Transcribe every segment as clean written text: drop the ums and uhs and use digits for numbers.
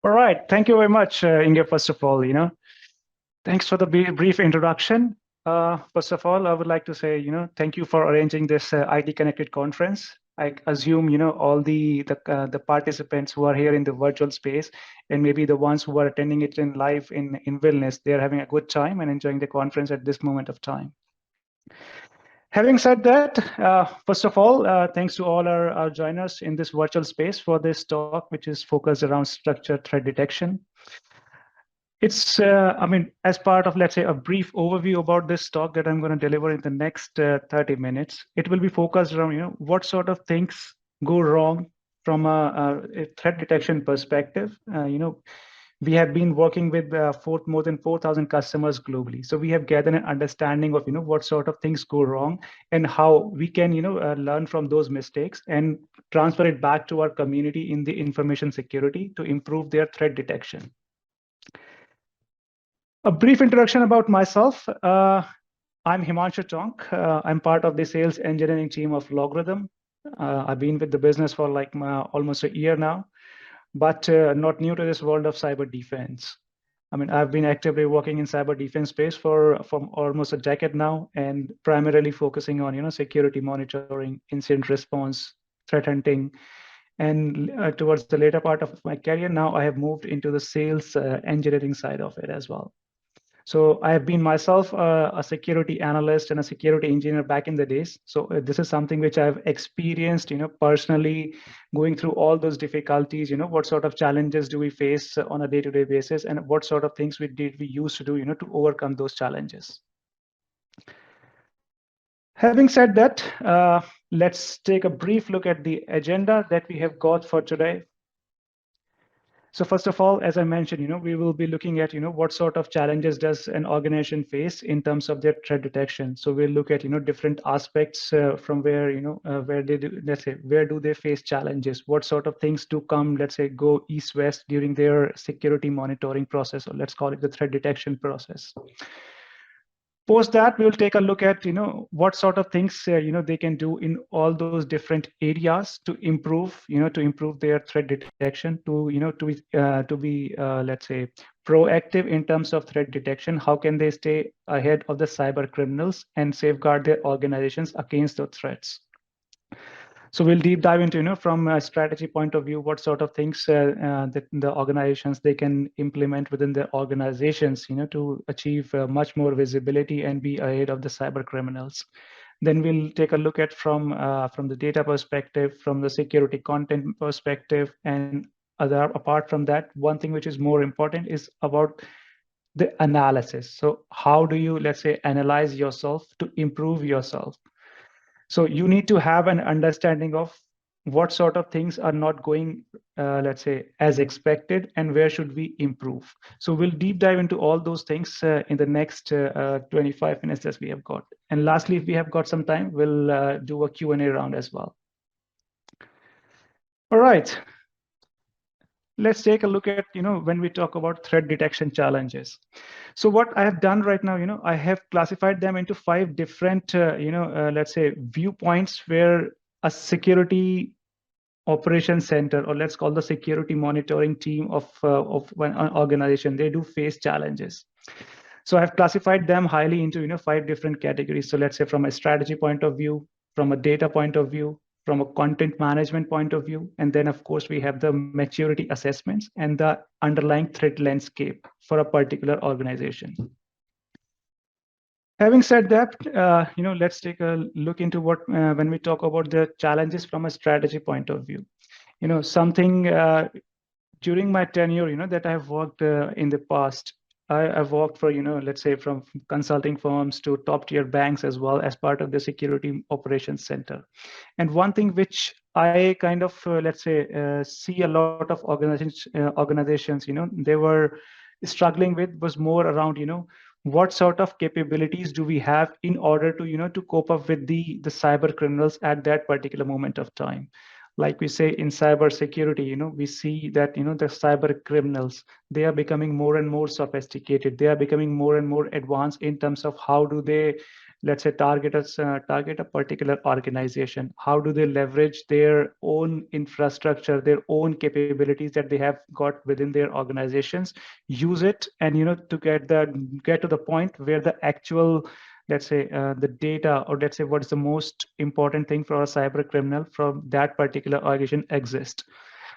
All right. Thank you very much, Inge, first of all. Thanks for the brief introduction. First of all, I would like to say, thank you for arranging this IT Connected conference. I assume, all the participants who are here in the virtual space, and maybe the ones who are attending it in live in Vilnius, they're having a good time and enjoying the conference at this moment of time. Having said that, first of all, thanks to all our joiners in this virtual space for this talk, which is focused around structured threat detection. As part of, let's say, a brief overview about this talk that I'm going to deliver in the next 30 minutes, it will be focused around, what sort of things go wrong from a threat detection perspective. We have been working with more than 4,000 customers globally. So we have gathered an understanding of, what sort of things go wrong and how we can, learn from those mistakes and transfer it back to our community in the information security to improve their threat detection. A brief introduction about myself. I'm Himanshu Tonk. I'm part of the sales engineering team of LogRhythm. I've been with the business for like almost a year now, but not new to this world of cyber defense. I've been actively working in cyber defense space for almost a decade now, and primarily focusing on security monitoring, incident response, threat hunting, and towards the later part of my career now, I have moved into the sales engineering side of it as well. So I have been myself a security analyst and a security engineer back in the days. So this is something which I've experienced, personally, going through all those difficulties. What sort of challenges do we face on a day-to-day basis, and what sort of things we used to do, to overcome those challenges. Having said that, let's take a brief look at the agenda that we have got for today. So first of all, as I mentioned, we will be looking at, what sort of challenges does an organization face in terms of their threat detection. So we'll look at, different aspects from where, where they do, let's say, where do they face challenges? What sort of things do come, let's say, go east-west during their security monitoring process, or let's call it the threat detection process. Post that, we'll take a look at, what sort of things, they can do in all those different areas to improve, their threat detection, to be, let's say, proactive in terms of threat detection. How can they stay ahead of the cyber criminals and safeguard their organizations against those threats? So we'll deep dive into, from a strategy point of view, what sort of things that the organizations they can implement within their organizations, to achieve much more visibility and be ahead of the cyber criminals. Then we'll take a look at from the data perspective, from the security content perspective, and apart from that, one thing which is more important is about the analysis. So how do you, let's say, analyze yourself to improve yourself? So you need to have an understanding of what sort of things are not going, let's say, as expected, and where should we improve. So we'll deep dive into all those things in the next 25 minutes that we have got. And lastly, if we have got some time, we'll do a Q&A round as well. All right. Let's take a look at, when we talk about threat detection challenges. So what I have done right now, I have classified them into 5 different, let's say, viewpoints where a security operations center, or let's call the security monitoring team of one organization, they do face challenges. So I've classified them highly into 5 different categories. So let's say from a strategy point of view, from a data point of view, from a content management point of view, and then of course we have the maturity assessments and the underlying threat landscape for a particular organization. Having said that, let's take a look into what when we talk about the challenges from a strategy point of view. Something during my tenure, that I've worked in the past. I've worked for, let's say, from consulting firms to top tier banks as well as part of the security operations center. And one thing which I kind of, let's say, see a lot of organizations, they were struggling with was more around, what sort of capabilities do we have in order to, to cope up with the cyber criminals at that particular moment of time. Like we say in cyber security, we see that, the cyber criminals, they are becoming more and more sophisticated. They are becoming more and more advanced in terms of how do they let's say target a particular organization. How do they leverage their own infrastructure, their own capabilities that they have got within their organizations, use it, and to get to the point where the actual, let's say, the data, or let's say what is the most important thing for a cyber criminal from that particular organization exist.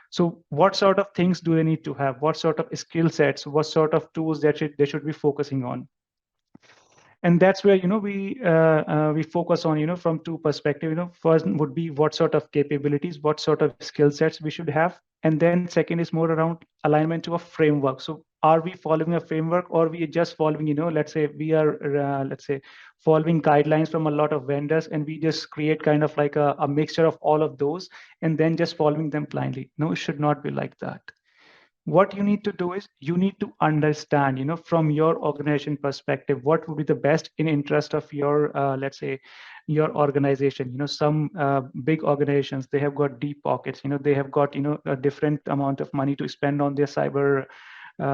So what sort of things do they need to have? What sort of skill sets? What sort of tools that they should be focusing on? And that's where we focus on from two perspectives. First would be what sort of capabilities, what sort of skill sets we should have, and then second is more around alignment to a framework. So are we following a framework, or we just following, let's say we are let's say following guidelines from a lot of vendors, and we just create kind of like a mixture of all of those and then just following them blindly? No, it should not be like that. What you need to do is you need to understand, from your organization perspective, what would be the best in interest of your, let's say, your organization. Some big organizations, they have got deep pockets. They have got a different amount of money to spend on their cyber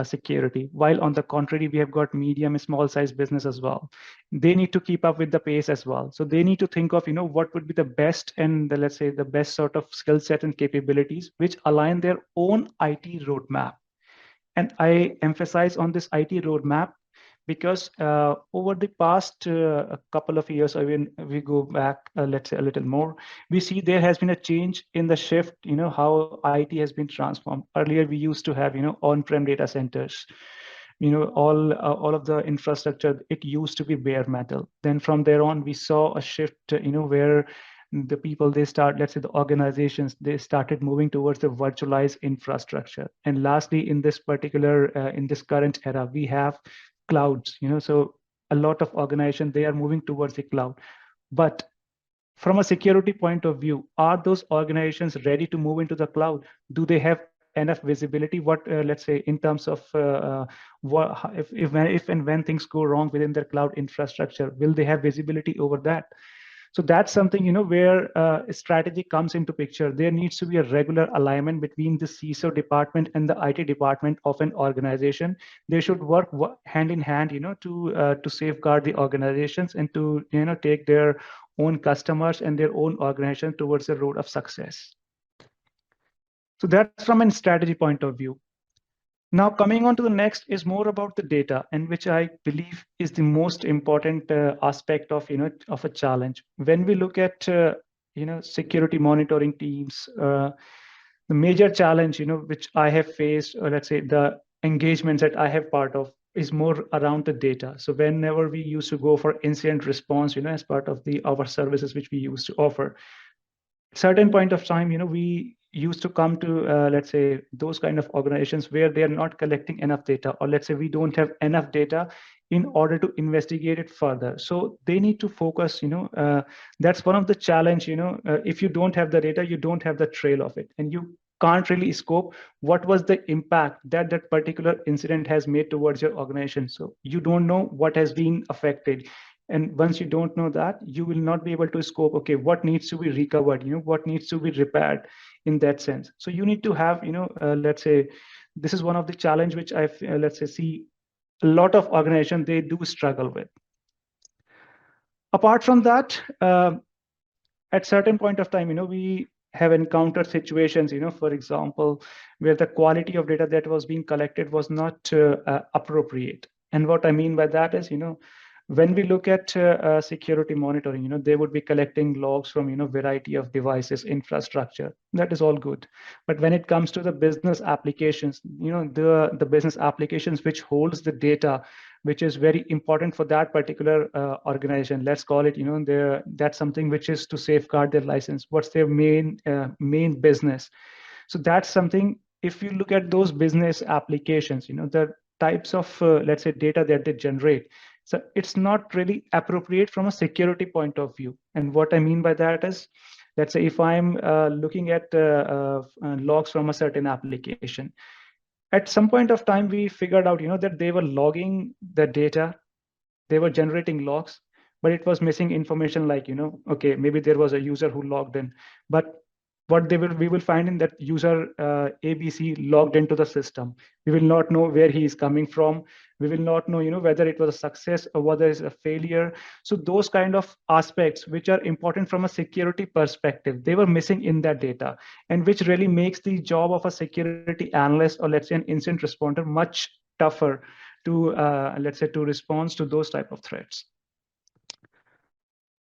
security, while on the contrary, we have got medium and small size business as well. They need to keep up with the pace as well. So they need to think of what would be the best, and let's say the best sort of skill set and capabilities which align their own IT roadmap. And I emphasize on this IT roadmap because over the past couple of years, I mean, we go back, let's say a little more, we see there has been a change in the shift, how IT has been transformed. Earlier, we used to have, on-prem data centers, all of the infrastructure, it used to be bare metal. Then from there on, we saw a shift, where the people, let's say the organizations, they started moving towards the virtualized infrastructure. And lastly, in this particular, in this current era, we have clouds, so a lot of organizations, they are moving towards the cloud. But from a security point of view, are those organizations ready to move into the cloud? Do they have enough visibility? What, let's say, in terms of if and when things go wrong within their cloud infrastructure, will they have visibility over that? So that's something, where strategy comes into picture. There needs to be a regular alignment between the CISO department and the IT department of an organization. They should work hand in hand, to safeguard the organizations and to, take their own customers and their own organization towards the road of success. So that's from a strategy point of view. Now, coming on to the next is more about the data, and which I believe is the most important aspect of of a challenge. When we look at security monitoring teams, the major challenge which I have faced, or let's say the engagements that I have part of, is more around the data. So whenever we used to go for incident response, as part of our services which we used to offer, certain point of time, we used to come to, let's say, those kind of organizations where they are not collecting enough data, or let's say we don't have enough data in order to investigate it further. So they need to focus, that's one of the challenge, if you don't have the data, you don't have the trail of it, and you can't really scope what was the impact that that particular incident has made towards your organization. So you don't know what has been affected. And once you don't know that, you will not be able to scope, okay, what needs to be recovered, what needs to be repaired in that sense. So you need to have, let's say, this is one of the challenge which I've, let's say, see a lot of organizations, they do struggle with. Apart from that, at certain point of time, we have encountered situations, for example, where the quality of data that was being collected was not appropriate. And what I mean by that is, when we look at security monitoring, they would be collecting logs from, variety of devices, infrastructure. That is all good. But when it comes to the business applications, the business applications which holds the data, which is very important for that particular organization, let's call it, that's something which is to safeguard their license. What's their main business? So that's something, if you look at those business applications, the types of, let's say, data that they generate, so it's not really appropriate from a security point of view. And what I mean by that is, let's say if I'm looking at logs from a certain application, at some point of time, we figured out, that they were logging the data, they were generating logs, but it was missing information like, okay, maybe there was a user who logged in, but what we will find in that user ABC logged into the system. We will not know where he is coming from. We will not know, whether it was a success or whether it's a failure. So those kind of aspects which are important from a security perspective, they were missing in that data, and which really makes the job of a security analyst, or let's say an incident responder, much tougher to let's say to respond to those type of threats.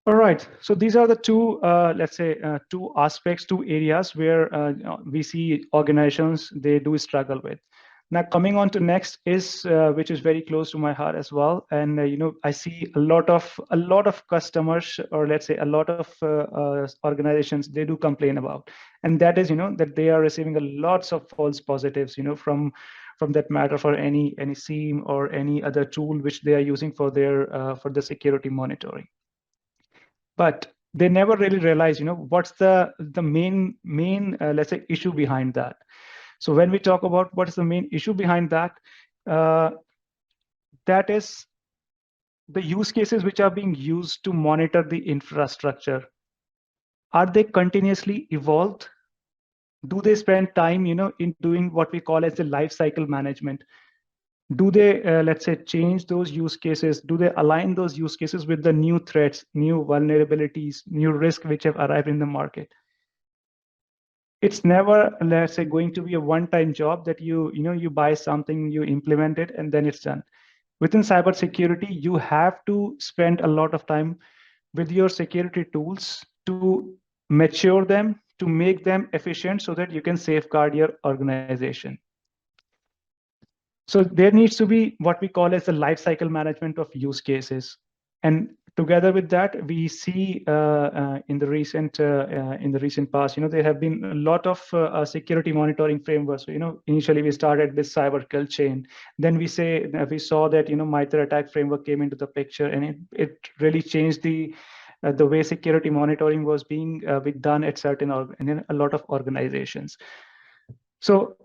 All right, so these are the two, let's say, two aspects, two areas where we see organizations, they do struggle with. Now, coming on to next is, which is very close to my heart as well, and I see a lot of customers, or let's say a lot of organizations, they do complain about, and that is, that they are receiving a lots of false positives, from that matter, for any SIEM or any other tool which they are using for the security monitoring. But they never really realize, what's the main let's say issue behind that. So when we talk about what's the main issue behind that, uh, that is the use cases which are being used to monitor the infrastructure. Are they continuously evolved? Do they spend time, in doing what we call as the life cycle management? Do they, let's say, change those use cases? Do they align those use cases with the new threats, new vulnerabilities, new risks which have arrived in the market? It's never, let's say, going to be a one-time job that you buy something, you implement it, and then it's done. Within cybersecurity, you have to spend a lot of time with your security tools to mature them, to make them efficient so that you can safeguard your organization. So there needs to be what we call as the life cycle management of use cases. And together with that, we see in the recent past, there have been a lot of security monitoring frameworks. So, initially we started with cyber kill chain. Then we saw that MITRE ATT&CK framework came into the picture, and it really changed the way security monitoring was being done at in a lot of organizations. So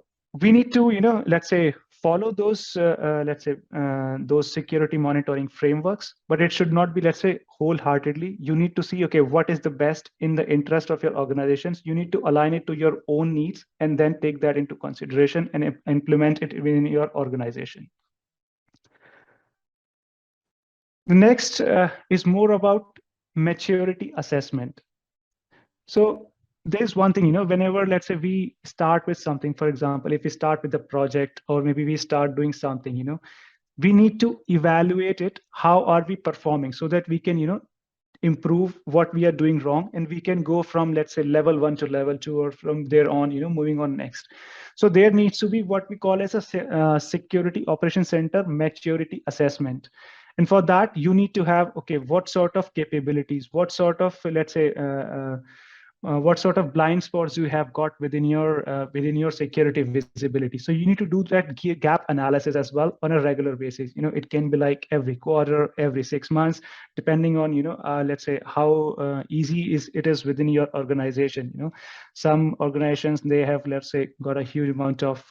we need to, let's say, follow those, those security monitoring frameworks, but it should not be, let's say, wholeheartedly. You need to see, okay, what is the best in the interest of your organizations. You need to align it to your own needs and then take that into consideration and implement it within your organization. The next is more about maturity assessment. So there's one thing, whenever, let's say, we start with something, for example, if we start with a project, or maybe we start doing something, we need to evaluate it. How are we performing, so that we can, improve what we are doing wrong, and we can go from, let's say, level 1 to level 2, or from there on, moving on next. So there needs to be what we call as a security operations center maturity assessment. And for that, you need to have, okay, what sort of capabilities, what sort of, let's say, what sort of blind spots you have got within your security visibility. So you need to do that gap analysis as well on a regular basis. It can be like every quarter, every 6 months, depending on let's say how easy it is within your organization. Some organizations, they have, let's say, got a huge amount of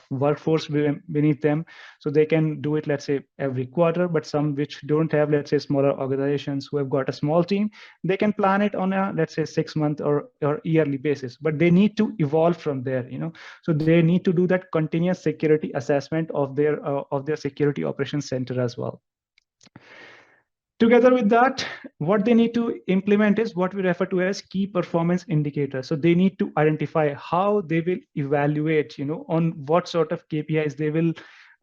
workforce beneath them, so they can do it, let's say, every quarter. But some which don't have, let's say, smaller organizations who have got a small team, they can plan it on a, let's say, 6-month or yearly basis, but they need to evolve from there. So they need to do that continuous security assessment of their security operations center as well. Together with that, what they need to implement is what we refer to as key performance indicators. So they need to identify how they will evaluate, on what sort of KPIs they will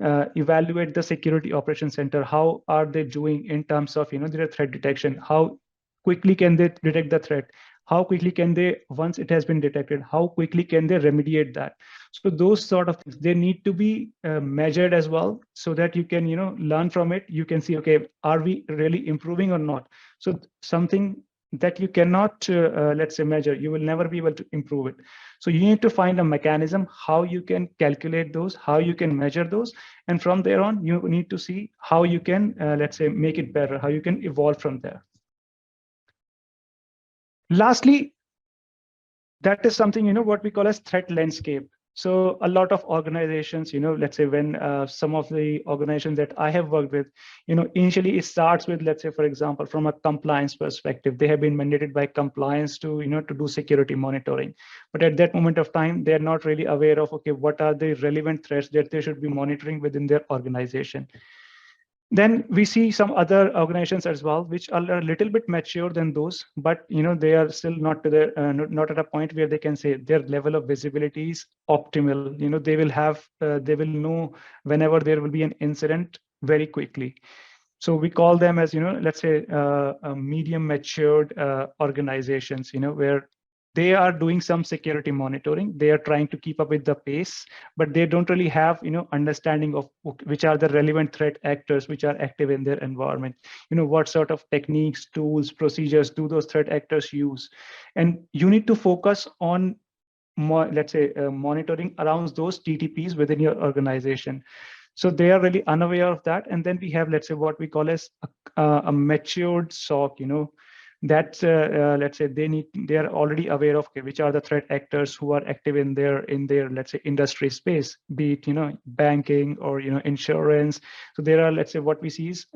evaluate the security operations center. How are they doing in terms of, their threat detection? How quickly can they detect the threat? How quickly can they, once it has been detected, how quickly can they remediate that? So those sort of things, they need to be measured as well, so that you can, learn from it. You can see, okay, are we really improving or not? So something that you cannot, let's say, measure, you will never be able to improve it. So you need to find a mechanism how you can calculate those, how you can measure those, and from there on, you need to see how you can, let's say, make it better, how you can evolve from there. Lastly, that is something, what we call as threat landscape. So a lot of organizations, let's say when some of the organizations that I have worked with, initially it starts with, let's say, for example, from a compliance perspective, they have been mandated by compliance to, to do security monitoring. But at that moment of time, they're not really aware of, okay, what are the relevant threats that they should be monitoring within their organization. Then we see some other organizations as well, which are a little bit mature than those, but they are still not to the not at a point where they can say their level of visibility is optimal. They will know whenever there will be an incident very quickly. So we call them as, let's say medium matured organizations, where they are doing some security monitoring. They are trying to keep up with the pace, but they don't really have, understanding of which are the relevant threat actors which are active in their environment. What sort of techniques, tools, procedures do those threat actors use? And you need to focus on let's say monitoring around those TTPs within your organization. So they are really unaware of that. And then we have, let's say, what we call as a matured SOC, that let's say they are already aware of, okay, which are the threat actors who are active in their let's say industry space, be it banking or insurance. So there are, let's say, what we see is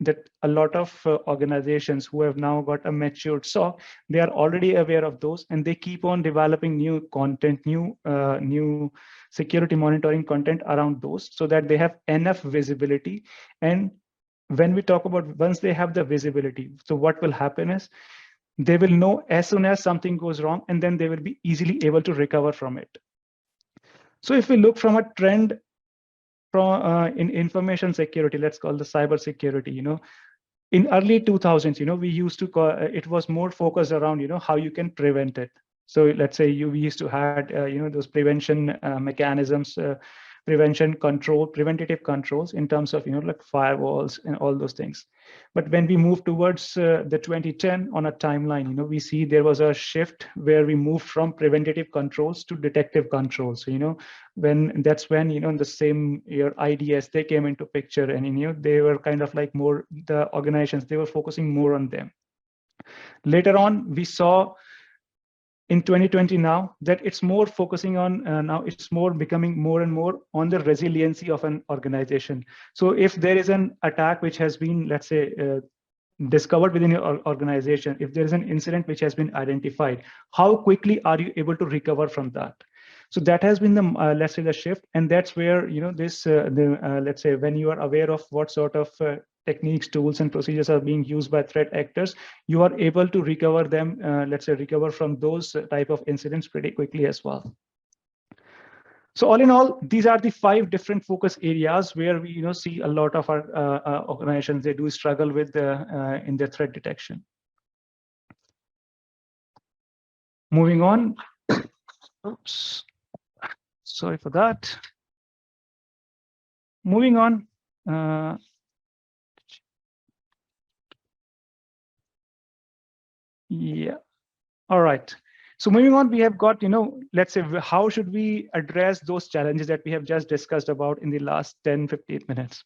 that a lot of organizations who have now got a matured SOC, they are already aware of those, and they keep on developing new content, new security monitoring content around those, so that they have enough visibility. And when we talk about once they have the visibility, so what will happen is they will know as soon as something goes wrong, and then they will be easily able to recover from it. So if we look from a trend from in information security, let's call the cyber security, in early 2000s, we used to call it was more focused around, how you can prevent it. So let's say we used to had, those prevention mechanisms, preventative controls in terms of, like firewalls and all those things. But when we move towards the 2010 on a timeline, we see there was a shift where we moved from preventative controls to detective controls. So, that's when, in the same year, IDS, they came into picture, and, they were kind of like more, the organizations, they were focusing more on them. Later on, we saw in 2020 now that it's more focusing on now it's more becoming more and more on the resiliency of an organization. So if there is an attack which has been, let's say, discovered within your organization, if there is an incident which has been identified, how quickly are you able to recover from that? So that has been the let's say the shift, and that's where this let's say when you are aware of what sort of techniques, tools, and procedures are being used by threat actors, you are able to recover them, let's say recover from those type of incidents pretty quickly as well. So all in all, these are the 5 different focus areas where we see a lot of our organizations, they do struggle with in their threat detection. Moving on. Oops. Sorry for that. Moving on. Yeah. All right. So moving on, we have got, let's say, how should we address those challenges that we have just discussed about in the last 10, 15 minutes?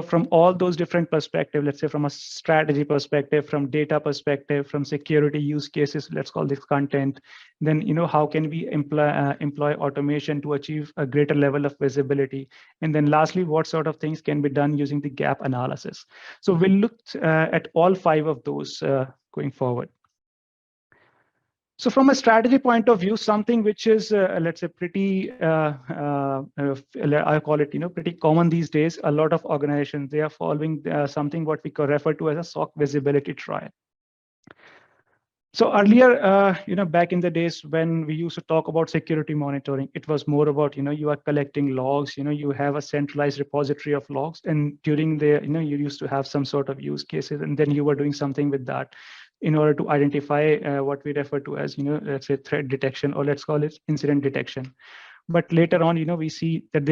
From all those different perspectives, let's say from a strategy perspective, from data perspective, from security use cases, let's call this content, then, how can we employ automation to achieve a greater level of visibility? And then lastly, what sort of things can be done using the gap analysis? So we'll look at all 5 of those going forward. So from a strategy point of view, something which is, let's say, pretty, I call it, pretty common these days, a lot of organizations, they are following something what we could refer to as a SOC visibility trial. So earlier, back in the days when we used to talk about security monitoring, it was more about, you are collecting logs, you have a centralized repository of logs, and during the, you used to have some sort of use cases, and then you were doing something with that in order to identify what we refer to as, let's say threat detection, or let's call it incident detection. But later on, we see that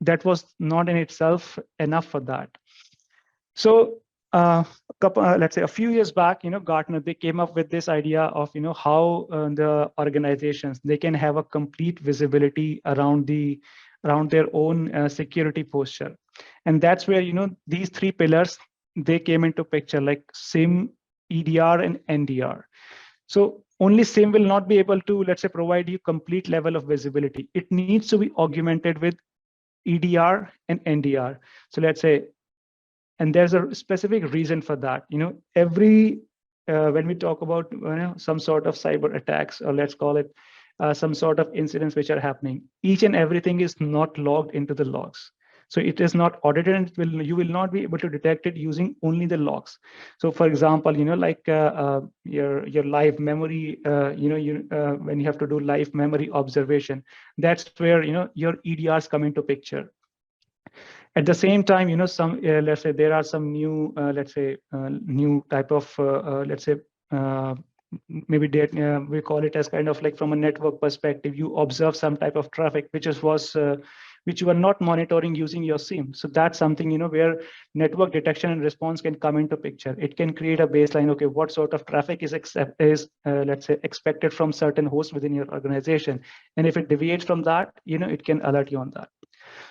that was not in itself enough for that. So let's say a few years back, Gartner, they came up with this idea of, how the organizations, they can have a complete visibility around their own security posture. And that's where, these 3 pillars, they came into picture, like SIM, EDR, and NDR. So only SIEM will not be able to, let's say, provide you complete level of visibility. It needs to be augmented with EDR and NDR. So let's say, and there's a specific reason for that. Every when we talk about some sort of cyber attacks, or let's call it some sort of incidents which are happening, each and everything is not logged into the logs. So it is not audited, and you will not be able to detect it using only the logs. So for example, like your live memory, when you have to do live memory observation, that's where your EDRs come into picture. At the same time, some let's say there are some new new type of let's say uh, maybe we call it as kind of like from a network perspective, you observe some type of traffic which you are not monitoring using your SIEM. So that's something where network detection and response can come into picture. It can create a baseline. Okay, what sort of traffic is let's say expected from certain hosts within your organization, and if it deviates from that, it can alert you on that.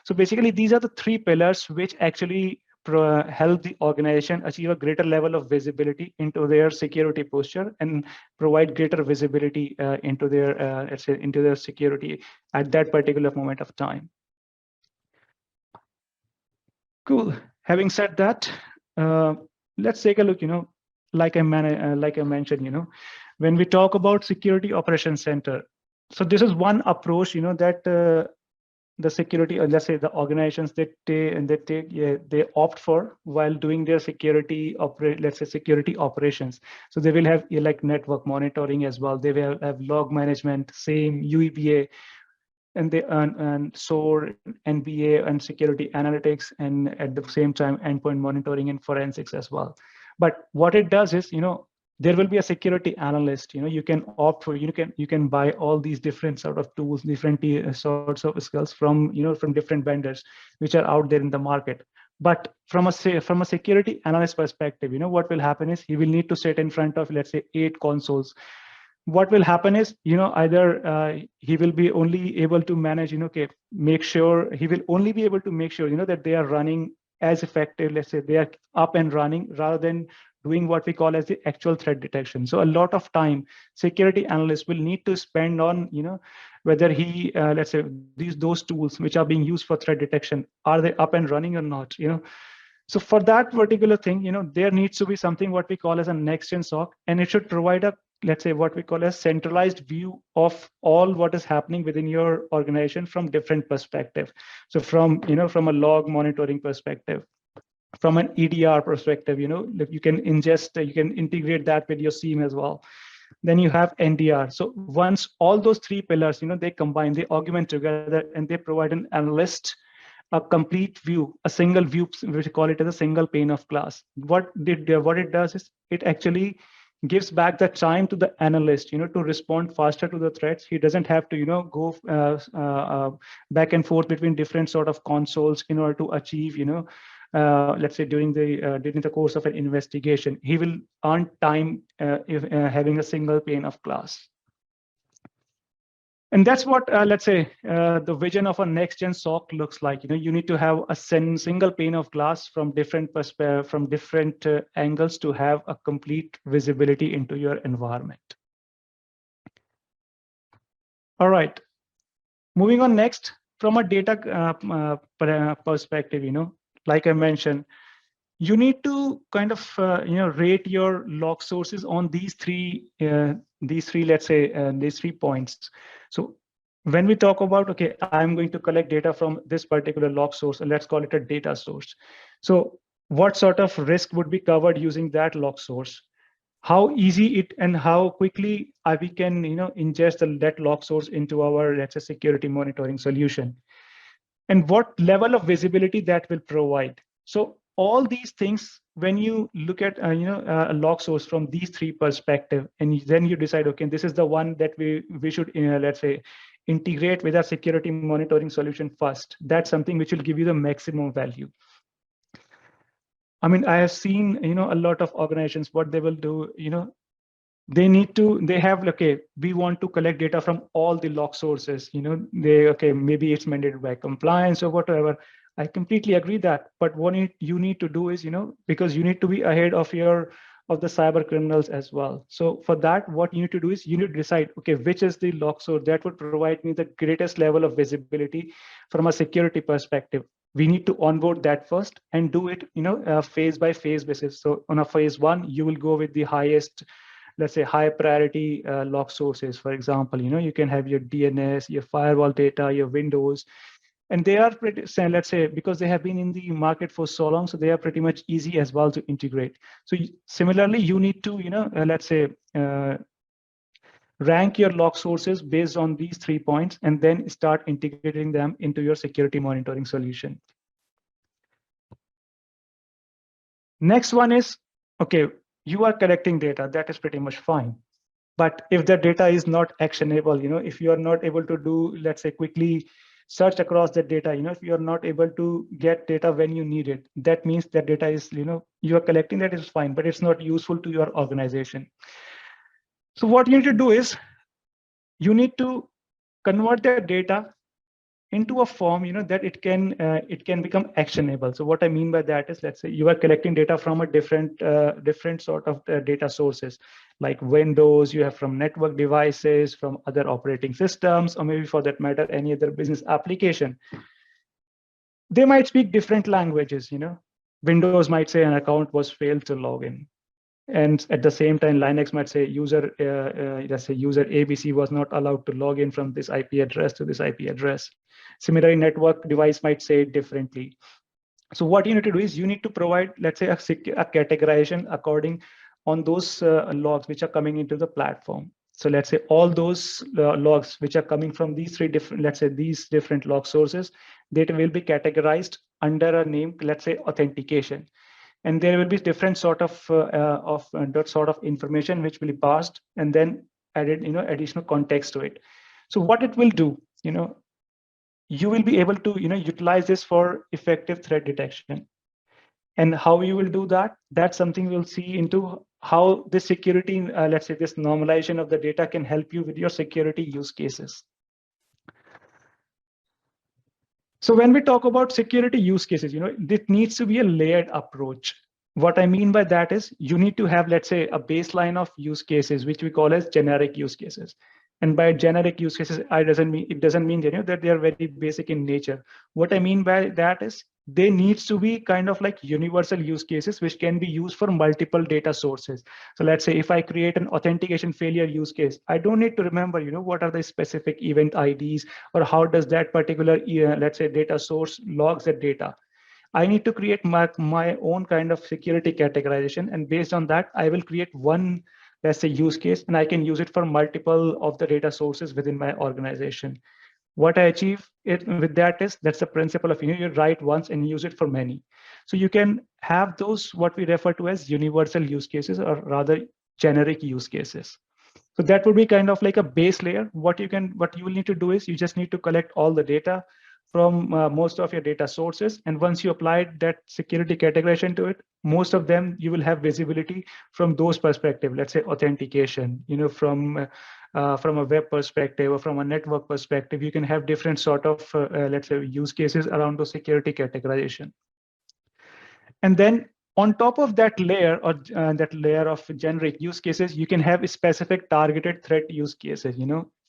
So basically, these are the three pillars which actually help the organization achieve a greater level of visibility into their security posture and provide greater visibility into their let's say into their security at that particular moment of time. Cool. Having said that, let's take a look. Like I mentioned, when we talk about security operations center, so this is one approach, that the security, or let's say the organizations they opt for while doing their security operations. So they will have like network monitoring as well. They will have log management, same UEBA, and they earn and SOAR, NBA, and security analytics, and at the same time endpoint monitoring and forensics as well. But what it does is, there will be a security analyst. You can opt for, you can buy all these different sort of tools, different sorts of skills from different vendors which are out there in the market. But from a security analyst perspective, what will happen is he will need to sit in front of, let's say, 8 consoles. What will happen is, either he will be only able to manage, okay, make sure he will only be able to make sure, that they are running as effective, let's say they are up and running, rather than doing what we call as the actual threat detection. So a lot of time security analysts will need to spend on, whether he, let's say those tools which are being used for threat detection, are they up and running or not, So for that particular thing, there needs to be something what we call as a next-gen SOC, and it should provide a, let's say, what we call a centralized view of all what is happening within your organization from different perspective. So from a log monitoring perspective, from an EDR perspective, you can you can integrate that with your SIEM as well. Then you have NDR. So once all those three pillars, they combine, they augment together, and they provide an analyst a complete view, a single view, which we call it as a single pane of glass. What it does is it actually gives back the time to the analyst, to respond faster to the threats. He doesn't have to, go back and forth between different sort of consoles in order to achieve, let's say during the course of an investigation. He will earn time if having a single pane of glass. And that's what, let's say, the vision of a next-gen SOC looks like. You need to have a single pane of glass from different angles to have a complete visibility into your environment. All right, moving on next, from a data perspective, like I mentioned, you need to kind of rate your log sources on these three let's say these 3 points. So when we talk about, okay, I'm going to collect data from this particular log source, and let's call it a data source. So what sort of risk would be covered using that log source? How easy it and how quickly we can ingest that log source into our, let's say, security monitoring solution, and what level of visibility that will provide. So all these things, when you look at a log source from these 3 perspectives, and then you decide, okay, this is the one that we should let's say integrate with our security monitoring solution first. That's something which will give you the maximum value. I mean, I have seen a lot of organizations, what they will do, they have, okay, we want to collect data from all the log sources, okay, maybe it's mandated by compliance or whatever. I completely agree that, but what you need to do is, because you need to be ahead of your of the cyber criminals as well. So for that, what you need to do is you need to decide, okay, which is the log source that would provide me the greatest level of visibility from a security perspective. We need to onboard that first and do it, phase by phase basis. So on a phase one, you will go with the highest, let's say, high priority log sources. For example, you can have your DNS, your firewall data, your Windows, and they are pretty, let's say, because they have been in the market for so long, so they are pretty much easy as well to integrate. So similarly, you need to, let's say, rank your log sources based on these 3 points, and then start integrating them into your security monitoring solution. Next one is, okay, you are collecting data, that is pretty much fine. But if the data is not actionable, if you are not able to do, let's say, quickly search across the data, if you are not able to get data when you need it, that means that data is, you are collecting, that is fine, but it's not useful to your organization. So what you need to do is you need to convert the data into a form, that it can become actionable. So what I mean by that is, let's say you are collecting data from a different sort of data sources, like Windows, you have from network devices, from other operating systems, or maybe for that matter, any other business application. They might speak different languages. Windows might say an account was failed to log in. And at the same time, Linux might say let's say user ABC was not allowed to log in from this IP address to this IP address. Similarly, network device might say it differently. So what you need to do is you need to provide, let's say, a categorization according on those logs which are coming into the platform. So let's say all those logs which are coming from these these different log sources, they will be categorized under a name, let's say, authentication. And there will be different sort of that sort of information which will be passed and then added, additional context to it. So what it will do, you will be able to, utilize this for effective threat detection. And how you will do that? That's something we'll see into how this security, let's say, this normalization of the data can help you with your security use cases. So when we talk about security use cases, it needs to be a layered approach. What I mean by that is you need to have, let's say, a baseline of use cases, which we call as generic use cases. And by generic use cases, it doesn't mean that they are very basic in nature. What I mean by that is they needs to be kind of like universal use cases, which can be used for multiple data sources. So let's say if I create an authentication failure use case, I don't need to remember, what are the specific event IDs or how does that particular, let's say, data source logs that data. I need to create my own kind of security categorization. And based on that, I will create one, let's say, use case, and I can use it for multiple of the data sources within my organization. What I achieve with that is, that's the principle of, you write once and use it for many. So you can have those, what we refer to as universal use cases, or rather generic use cases. So that would be kind of like a base layer. What you will need to do is you just need to collect all the data from most of your data sources. And once you apply that security categorization to it, most of them you will have visibility from those perspectives. Let's say authentication, from a web perspective or from a network perspective, you can have different sort of, let's say, use cases around the security categorization. And then on top of that layer, or that layer of generic use cases, you can have specific targeted threat use cases.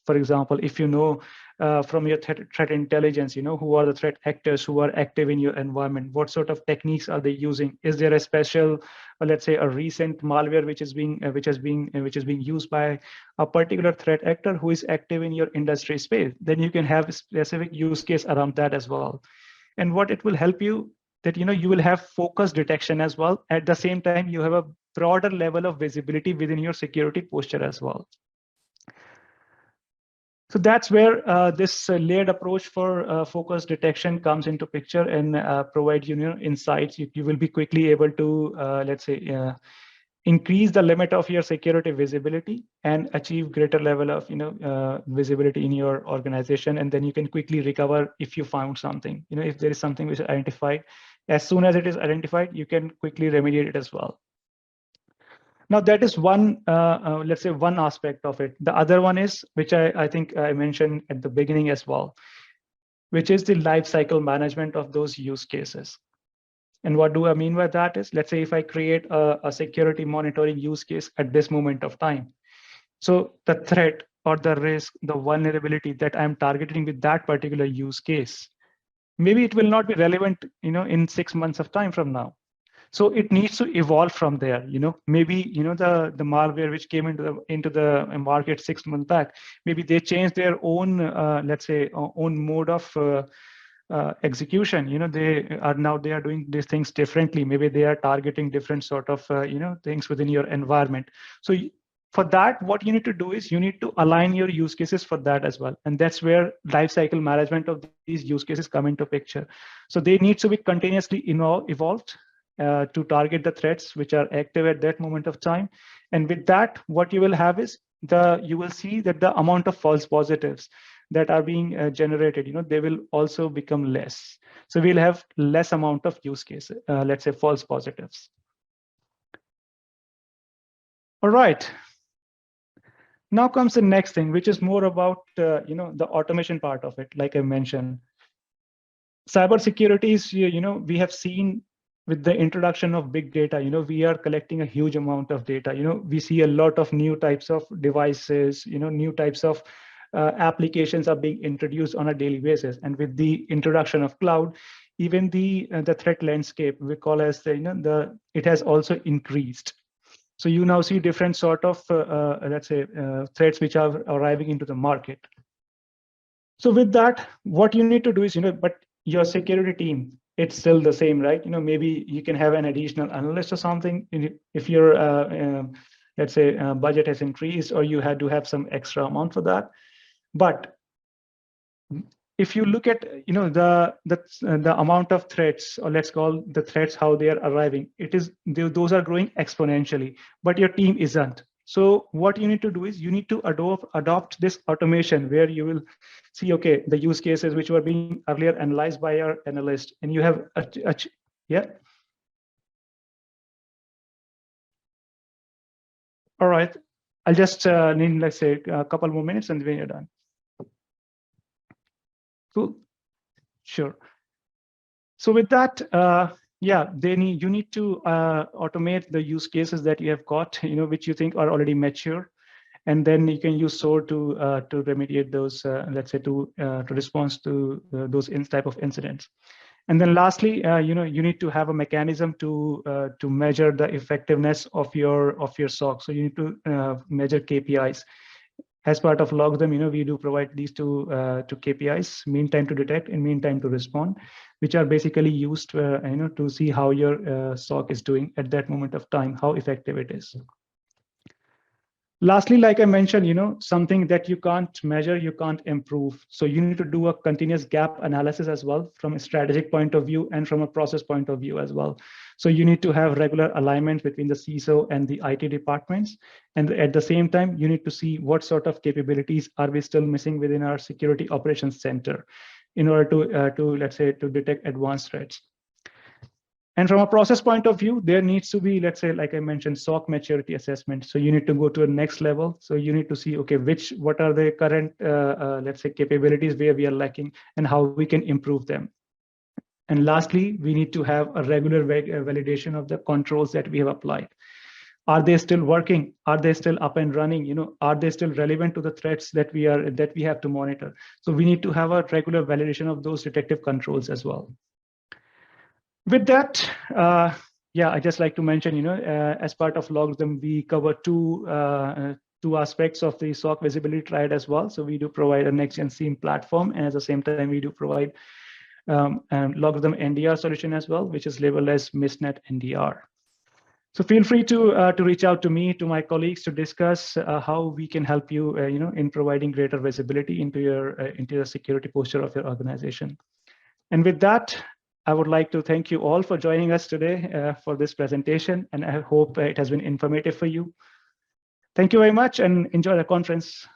For example, if from your threat intelligence, who are the threat actors who are active in your environment, what sort of techniques are they using? Is there a special, let's say, a recent malware which is being used by a particular threat actor who is active in your industry space? Then you can have a specific use case around that as well. And what it will help you, that you will have focused detection as well. At the same time, you have a broader level of visibility within your security posture as well. So that's where this layered approach for focused detection comes into picture and provide insights. You will be quickly able to, let's say, increase the limit of your security visibility and achieve greater level of visibility in your organization. And then you can quickly recover if you found something. If there is something which is identified, as soon as it is identified, you can quickly remediate it as well. Now that is one, let's say, one aspect of it. The other one is, which I think I mentioned at the beginning as well, which is the life cycle management of those use cases. And what do I mean by that is, let's say if I create a security monitoring use case at this moment of time. So the threat or the risk, the vulnerability that I'm targeting with that particular use case, maybe it will not be relevant, in 6 months of time from now. So it needs to evolve from there. Maybe the malware which came into the market 6 months back, maybe they changed their own let's say own mode of execution. They are doing these things differently. Maybe they are targeting different sort of things within your environment. So for that, what you need to do is you need to align your use cases for that as well, and that's where lifecycle management of these use cases come into picture. So they need to be continuously evolved to target the threats which are active at that moment of time. And with that, what you will have is you will see that the amount of false positives that are being generated, they will also become less. So we'll have less amount of use cases, let's say false positives. All right. Now comes the next thing, which is more about the automation part of it. Like I mentioned, cybersecurity is, we have seen with the introduction of big data, we are collecting a huge amount of data. We see a lot of new types of devices, new types of applications are being introduced on a daily basis. And with the introduction of cloud, even the threat landscape we call as it has also increased. So you now see different sort of let's say threats which are arriving into the market. So with that, what you need to do is, but your security team, it's still the same, right? Maybe you can have an additional analyst or something if your let's say budget has increased, or you had to have some extra amount for that. But if you look at the amount of threats, or let's call the threats how they are arriving, those are growing exponentially, but your team isn't. So what you need to do is you need to adopt this automation where you will see, okay, the use cases which were being earlier analyzed by our analyst, and you have yeah. All right, I'll just need, let's say, a couple more minutes and then you're done. Cool. Sure. So with that, yeah, you need to automate the use cases that you have got, which you think are already mature, and then you can use SOAR to remediate those, let's say, to respond to those type of incidents. And then lastly, you need to have a mechanism to measure the effectiveness of your SOC. So you need to measure KPIs. As part of LogRhythm, we do provide these two KPIs: mean time to detect and mean time to respond, which are basically used to see how your SOC is doing at that moment of time, how effective it is. Lastly, like I mentioned, something that you can't measure, you can't improve. So you need to do a continuous gap analysis as well, from a strategic point of view and from a process point of view as well. So you need to have regular alignment between the CISO and the IT departments. And at the same time, you need to see what sort of capabilities are we still missing within our security operations center in order to let's say, to detect advanced threats. And from a process point of view, there needs to be, let's say, like I mentioned, SOC maturity assessment. So you need to go to a next level. So you need to see, okay, what are the current, let's say, capabilities where we are lacking and how we can improve them. And lastly, we need to have a regular validation of the controls that we have applied. Are they still working? Are they still up and running? Are they still relevant to the threats that we have to monitor? So we need to have a regular validation of those detective controls as well. With that, yeah, I just like to mention, as part of LogRhythm, we cover two aspects of the SOC visibility triad as well. So we do provide a next-gen SIEM platform, and at the same time, we do provide LogRhythm NDR solution as well, which is labeled as MISNet NDR. So feel free to reach out to me, to my colleagues, to discuss how we can help you, in providing greater visibility into the security posture of your organization. And with that, I would like to thank you all for joining us today for this presentation, and I hope it has been informative for you. Thank you very much and enjoy the conference.